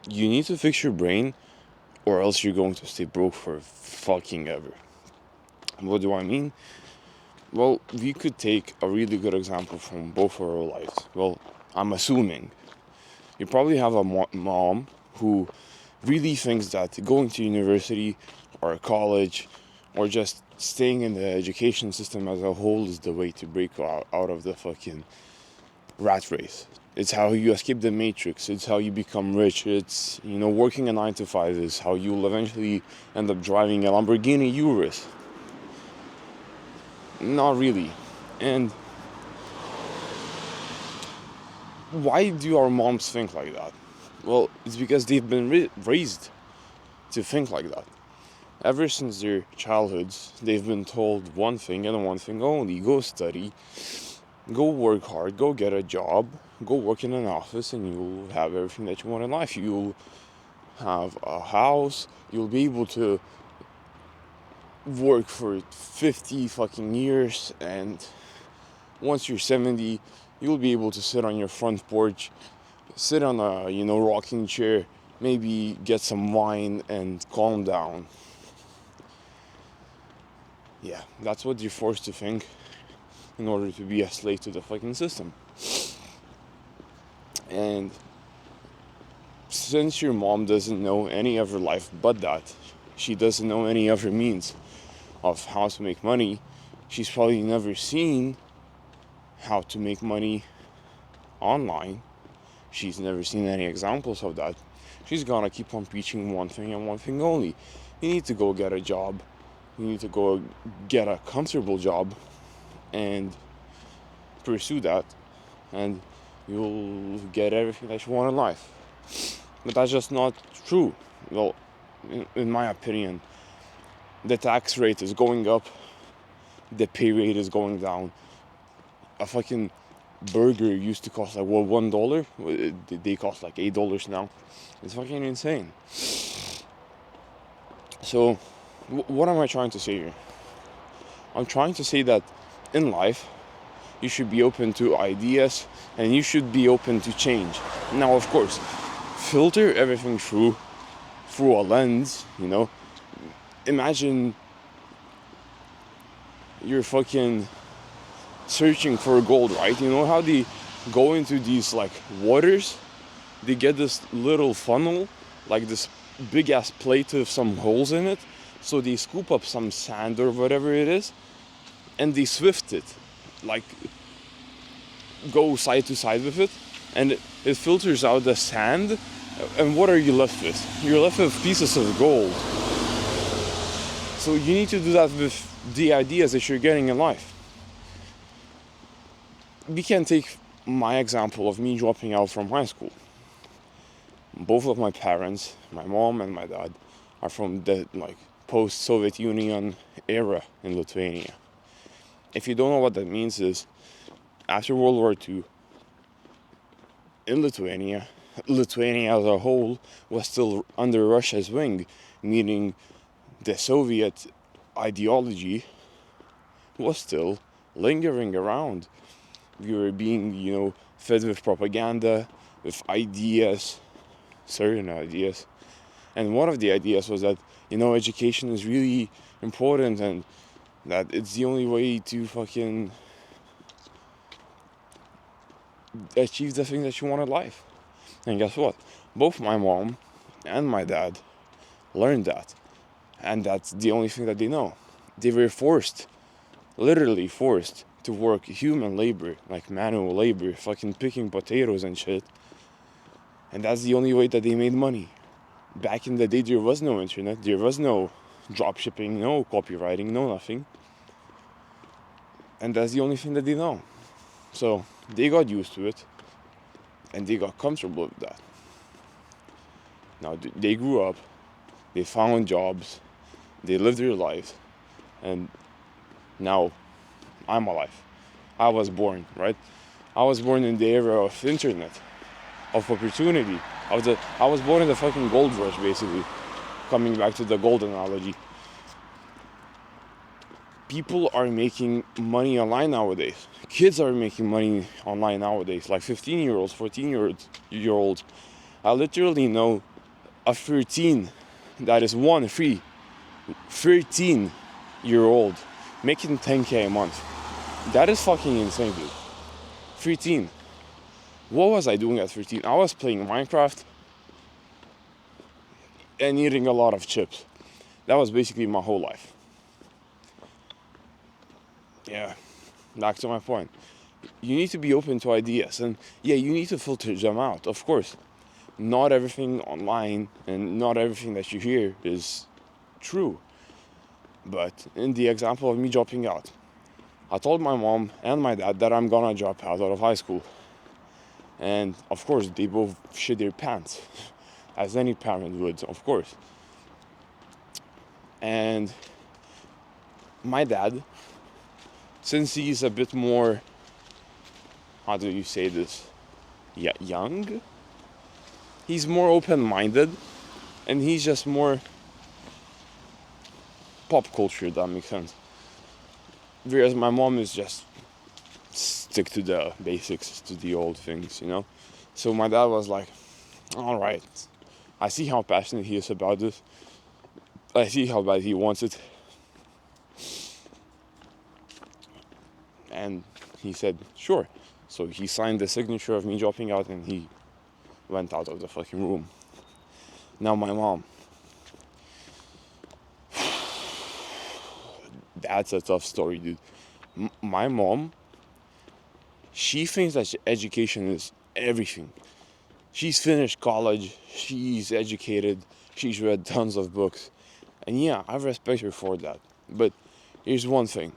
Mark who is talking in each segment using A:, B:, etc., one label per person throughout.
A: You need to fix your brain, or else you're going to stay broke for fucking ever. What do I mean? Well, we could take a really good example from both our lives. Well, I'm assuming you probably have a mom who really thinks that going to university or college or just staying in the education system as a whole is the way to break out of the fucking rat race. It's how you escape the matrix. It's how you become rich. It's, working a 9 to 5 is how you'll eventually end up driving a Lamborghini Urus. Not really. And why do our moms think like that? Well, it's because they've been raised to think like that. Ever since their childhoods, they've been told one thing and one thing only. Go study, go work hard, go get a job, go work in an office, and you'll have everything that you want in life. You'll have a house, you'll be able to work for 50 fucking years, and once you're 70, you'll be able to sit on your front porch, sit on a, rocking chair, maybe get some wine and calm down. Yeah, that's what you're forced to think in order to be a slave to the fucking system. And since your mom doesn't know any other life but that, she doesn't know any other means of how to make money, she's probably never seen how to make money online. She's never seen any examples of that. She's gonna keep on preaching one thing and one thing only. You need to go get a job. You need to go get a comfortable job and pursue that, and you'll get everything that you want in life. But that's just not true. Well, in my opinion, the tax rate is going up, the pay rate is going down. A fucking burger used to cost like $1. They cost like $8 now. It's fucking insane. So what am I trying to say here? I'm trying to say that in life you should be open to ideas and you should be open to change. Now, of course, filter everything through a lens. Imagine you're fucking searching for gold, right? You know how they go into these like waters? They get this little funnel, like this big ass plate with some holes in it. So they scoop up some sand or whatever it is, and they swift it, like go side to side with it, and it filters out the sand. And what are you left with? You're left with pieces of gold. So you need to do that with the ideas that you're getting in life. We can take my example of me dropping out from high school. Both of my parents, my mom and my dad, are from the post-Soviet Union era in Lithuania. If you don't know what that means, is after World War II, in Lithuania as a whole was still under Russia's wing, meaning the Soviet ideology was still lingering around. We were being, fed with propaganda, with ideas, certain ideas. And one of the ideas was that, education is really important and that it's the only way to fucking achieve the thing that you want in life. And guess what? Both my mom and my dad learned that. And that's the only thing that they know. They were forced, literally forced, to work human labor, like manual labor, fucking picking potatoes and shit. And that's the only way that they made money. Back in the day, there was no internet, there was no drop shipping, no copywriting, no nothing. And that's the only thing that they know. So they got used to it, and they got comfortable with that. Now they grew up, they found jobs, they lived their lives, and now I'm alive. I was born, right? I was born in the era of internet, of opportunity. I was born in the fucking gold rush, basically. Coming back to the gold analogy. People are making money online nowadays. Kids are making money online nowadays, like 15-year-olds, 14-year-olds. I literally know a 13, that is 13-year-old making 10K a month. That is fucking insane, dude. 13. What was I doing at 13? I was playing Minecraft and eating a lot of chips. That was basically my whole life. Yeah, back to my point. You need to be open to ideas, and yeah, you need to filter them out, of course. Not everything online and not everything that you hear is true. But in the example of me dropping out, I told my mom and my dad that I'm gonna drop out of high school. And of course, they both shit their pants, as any parent would, of course. And my dad, since he's a bit more, how do you say this, young? He's more open-minded, and he's just more pop culture, if that makes sense. Whereas my mom is just stick to the basics, to the old things, you know? So my dad was like, all right, I see how passionate he is about this. I see how bad he wants it. And he said, sure. So he signed the signature of me dropping out and he went out of the fucking room. Now my mom. That's a tough story, dude. My mom, she thinks that education is everything. She's finished college, she's educated, she's read tons of books. And yeah, I respect her for that. But here's one thing.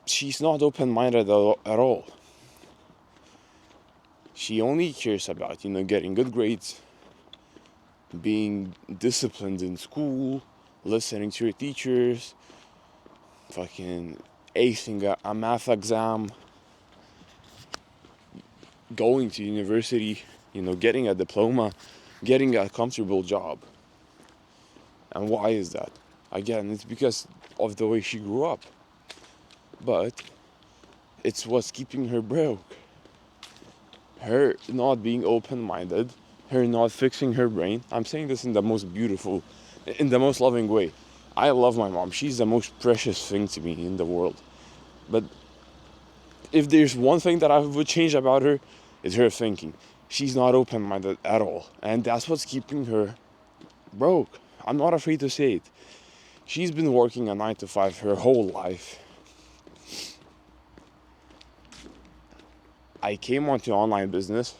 A: She's not open-minded at all. She only cares about, getting good grades, being disciplined in school, listening to your teachers, fucking acing a math exam, going to university, getting a diploma, getting a comfortable job. And why is that? Again, it's because of the way she grew up. But it's what's keeping her broke. Her not being open-minded, her not fixing her brain. I'm saying this in the most loving way. I love my mom. She's the most precious thing to me in the world. But if there's one thing that I would change about her, it's her thinking. She's not open-minded at all. And that's what's keeping her broke. I'm not afraid to say it. She's been working a 9 to 5 her whole life. I came onto online business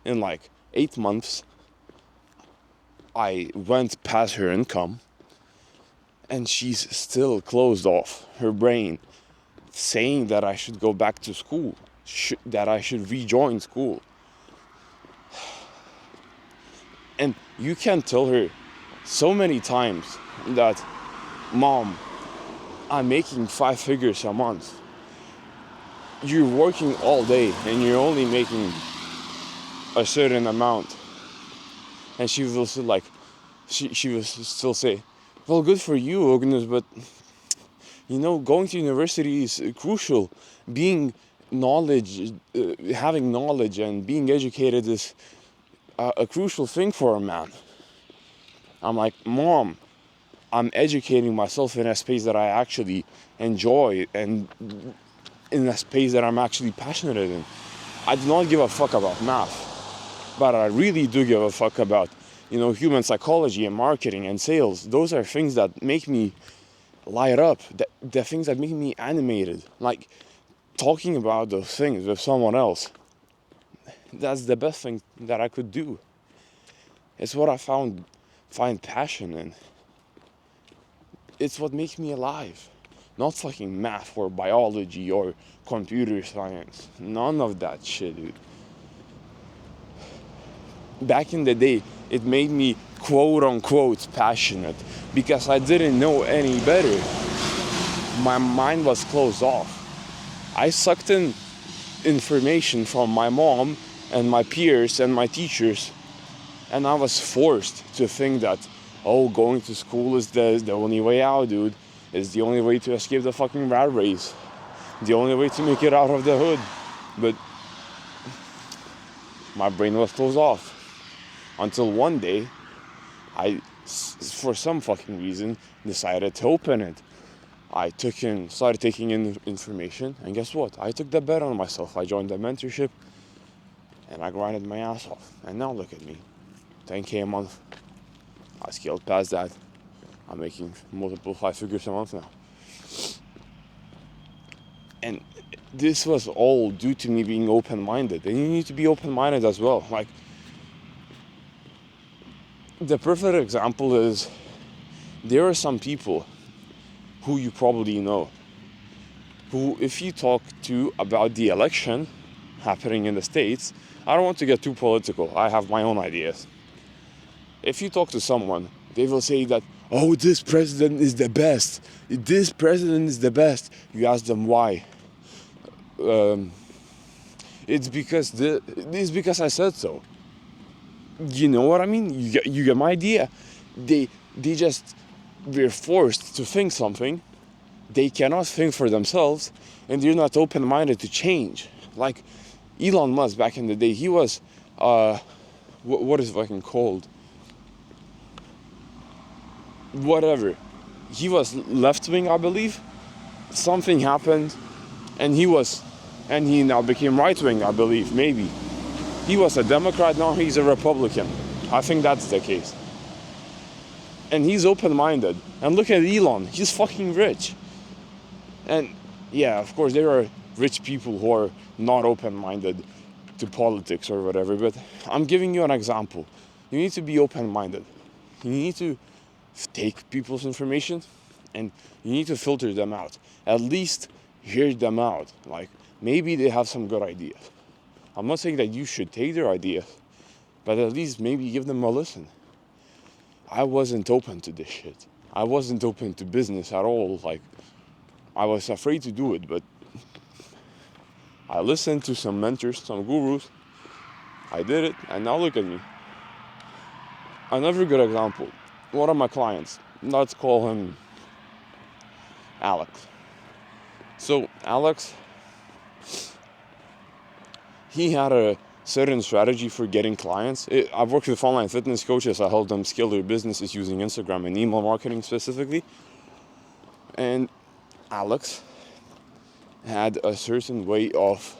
A: in like 8 months. I went past her income and she's still closed off her brain, saying that I should go back to school, that I should rejoin school. And you can tell her so many times that, Mom, I'm making 5 figures a month. You're working all day and you're only making a certain amount. And she will still she will still say, well, good for you, Agnes, but going to university is crucial. Having knowledge and being educated is a crucial thing for a man. I'm like, Mom, I'm educating myself in a space that I actually enjoy and in a space that I'm actually passionate in. I do not give a fuck about math, but I really do give a fuck about, human psychology and marketing and sales. Those are things that make me light up, the things that make me animated. Like talking about those things with someone else. That's the best thing that I could do. It's what I find passion in. It's what makes me alive. Not fucking math or biology or computer science. None of that shit, dude. Back in the day, it made me quote unquote passionate because I didn't know any better. My mind was closed off. I sucked in information from my mom and my peers and my teachers, and I was forced to think that, going to school is the only way out, dude. It's the only way to escape the fucking rat race. The only way to make it out of the hood. But my brain was closed off. Until one day, I, for some fucking reason, decided to open it. I started taking in information, and guess what? I took the bet on myself. I joined the mentorship, and I grinded my ass off. And now look at me, 10K a month. I scaled past that. I'm making multiple 5 figures a month now. And this was all due to me being open-minded. And you need to be open-minded as well. Like, the perfect example is, there are some people who you probably know, who if you talk to about the election happening in the States, I don't want to get too political, I have my own ideas. If you talk to someone, they will say that, oh, this president is the best. This president is the best. You ask them why. It's because I said so. You know what I mean? You get my idea. They just were forced to think something. They cannot think for themselves, and they're not open-minded to change. Like Elon Musk back in the day, he was what is it fucking called? Whatever. He was left-wing, I believe. Something happened, and he now became right-wing, I believe, maybe. He was a Democrat, now he's a Republican. I think that's the case. And he's open-minded. And look at Elon, he's fucking rich. And yeah, of course, there are rich people who are not open-minded to politics or whatever, but I'm giving you an example. You need to be open-minded. You need to take people's information and you need to filter them out. At least hear them out. Like, maybe they have some good ideas. I'm not saying that you should take their ideas, but at least maybe give them a listen. I wasn't open to this shit. I wasn't open to business at all. Like, I was afraid to do it, but I listened to some mentors, some gurus. I did it, and now look at me. Another good example. One of my clients, let's call him Alex. So Alex, he had a certain strategy for getting clients. I've worked with online fitness coaches. I help them scale their businesses using Instagram and email marketing specifically. And Alex had a certain way of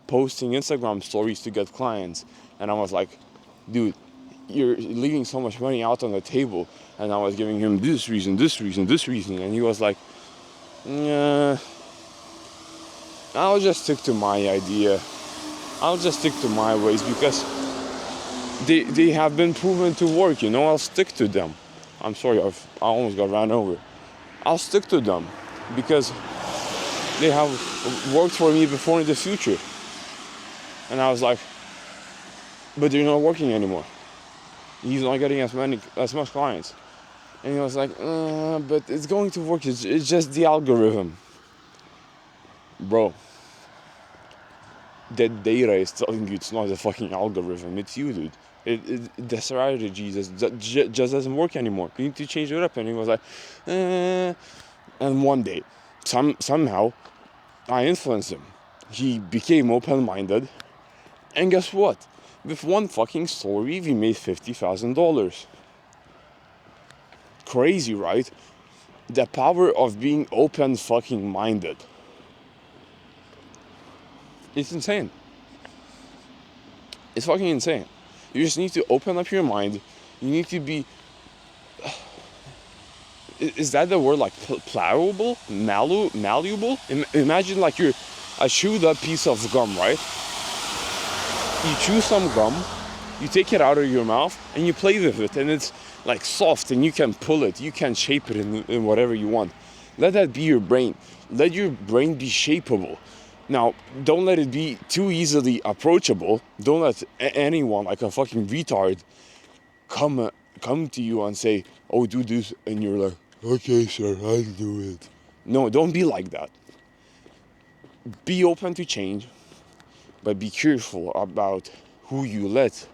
A: posting Instagram stories to get clients. And I was like, dude, you're leaving so much money out on the table. And I was giving him this reason. And he was like, I'll just stick to my idea. I'll just stick to my ways because they have been proven to work, you know. I'll stick to them. I'm sorry, I almost got ran over. I'll stick to them because they have worked for me before in the future. And I was like, but they're not working anymore. He's not getting as much clients. And he was like, but it's going to work. It's just the algorithm. Bro, the data is telling you it's not the fucking algorithm. It's you, dude. The strategy just doesn't work anymore. You need to change it up. And he was like, And one day, somehow, I influenced him. He became open-minded. And guess what? With one fucking story, we made $50,000. Crazy, right? The power of being open fucking minded. It's insane. It's fucking insane. You just need to open up your mind. You need to be... Is that the word, like pliable? Malleable? Imagine like you're a chewed up piece of gum, right? You chew some gum, you take it out of your mouth, and you play with it, and it's like soft, and you can pull it, you can shape it in whatever you want. Let that be your brain. Let your brain be shapeable. Now, don't let it be too easily approachable. Don't let anyone, like a fucking retard, come to you and say, oh, do this, and you're like, okay, sir, I'll do it. No, don't be like that. Be open to change, but be careful about who you let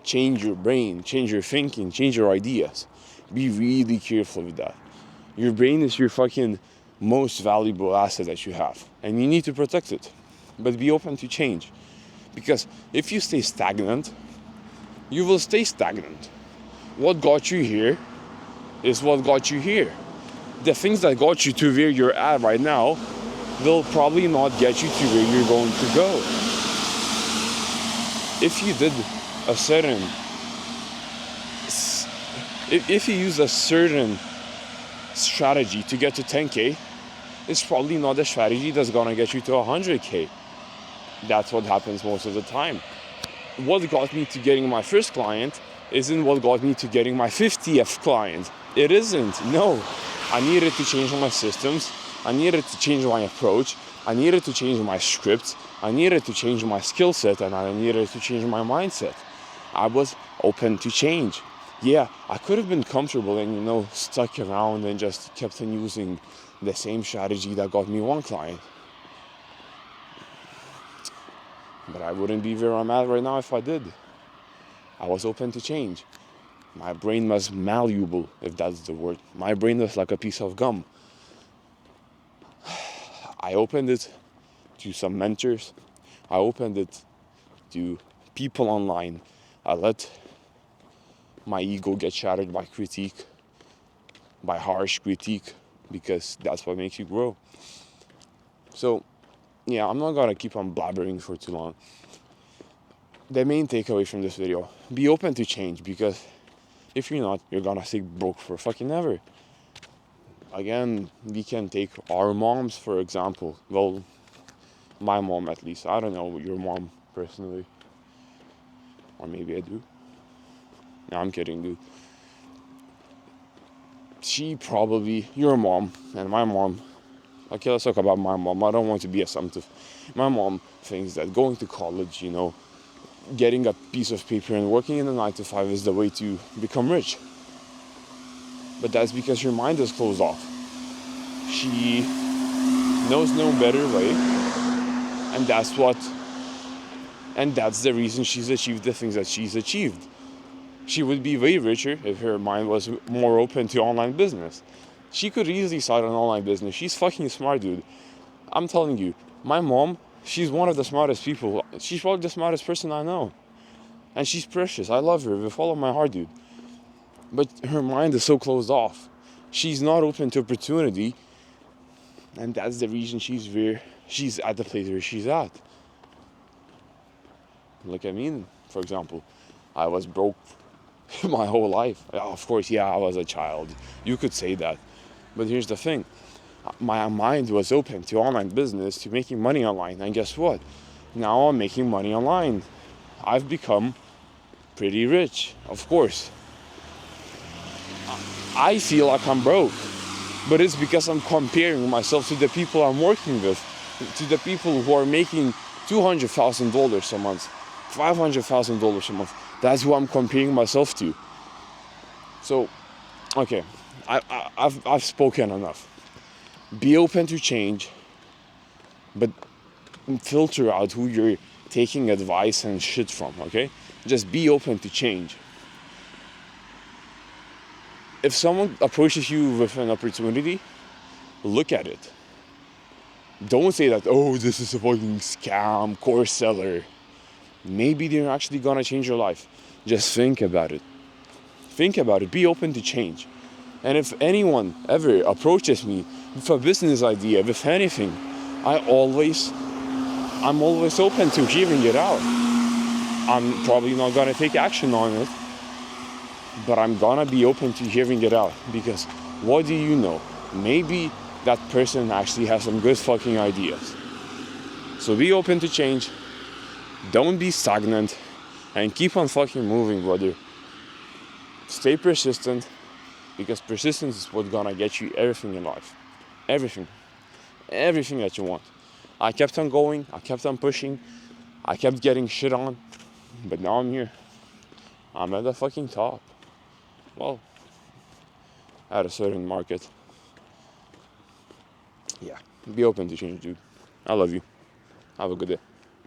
A: change your brain, change your thinking, change your ideas. Be really careful with that. Your brain is your fucking most valuable asset that you have, and you need to protect it. But be open to change, because if you stay stagnant, you will stay stagnant. What got you here is what got you here. The things that got you to where you're at right now will probably not get you to where you're going to go. If you did a certain, if you use a certain strategy to get to 10K, it's probably not the strategy that's gonna get you to 100K. That's what happens most of the time. What got me to getting my first client isn't what got me to getting my 50th client. It isn't, no. I needed to change my systems. I needed to change my approach. I needed to change my scripts. I needed to change my skill set, and I needed to change my mindset. I was open to change. Yeah, I could have been comfortable and, stuck around and just kept on using the same strategy that got me one client. But I wouldn't be where I'm at right now if I did. I was open to change. My brain was malleable, if that's the word. My brain was like a piece of gum. I opened it to some mentors. I opened it to people online. I let my ego get shattered by critique, by harsh critique, because that's what makes you grow. So, yeah, I'm not gonna keep on blabbering for too long. The main takeaway from this video, be open to change, because if you're not, you're gonna stay broke for fucking ever. Again, we can take our moms for example. Well, my mom at least. I don't know your mom personally. Or maybe I do. No, I'm kidding, dude. She probably, your mom and my mom. Okay, let's talk about my mom. I don't want to be assumptive. My mom thinks that going to college, getting a piece of paper and working in a 9 to 5 is the way to become rich. But that's because her mind is closed off. She knows no better way, and that's the reason she's achieved the things that she's achieved. She would be way richer if her mind was more open to online business. She could easily start an online business. She's fucking smart, dude. I'm telling you, my mom, she's one of the smartest people. She's probably the smartest person I know. And she's precious. I love her with all of my heart, dude. But her mind is so closed off. She's not open to opportunity. And that's the reason she's at the place where she's at. Look at me, for example. I was broke my whole life. Of course, yeah, I was a child. You could say that. But here's the thing. My mind was open to online business, to making money online. And guess what? Now I'm making money online. I've become pretty rich, of course. I feel like I'm broke. But it's because I'm comparing myself to the people I'm working with, to the people who are making $200,000 a month, $500,000 a month. That's who I'm comparing myself to. So, okay, I've spoken enough. Be open to change, but filter out who you're taking advice and shit from, okay? Just be open to change. If someone approaches you with an opportunity, look at it. Don't say that, this is a fucking scam, course seller. Maybe they're actually gonna change your life. Just think about it. Think about it. Be open to change. And if anyone ever approaches me with a business idea, with anything, I'm always open to hearing it out. I'm probably not gonna take action on it, but I'm gonna be open to hearing it out, because what do you know? Maybe that person actually has some good fucking ideas. So be open to change. Don't be stagnant, and keep on fucking moving, brother. Stay persistent, because persistence is what's gonna get you everything in life. Everything that you want. I kept on going, I kept on pushing, I kept getting shit on, but now I'm here. I'm at the fucking top. Well, at a certain market. Yeah, be open to change, dude. I love you. Have a good day.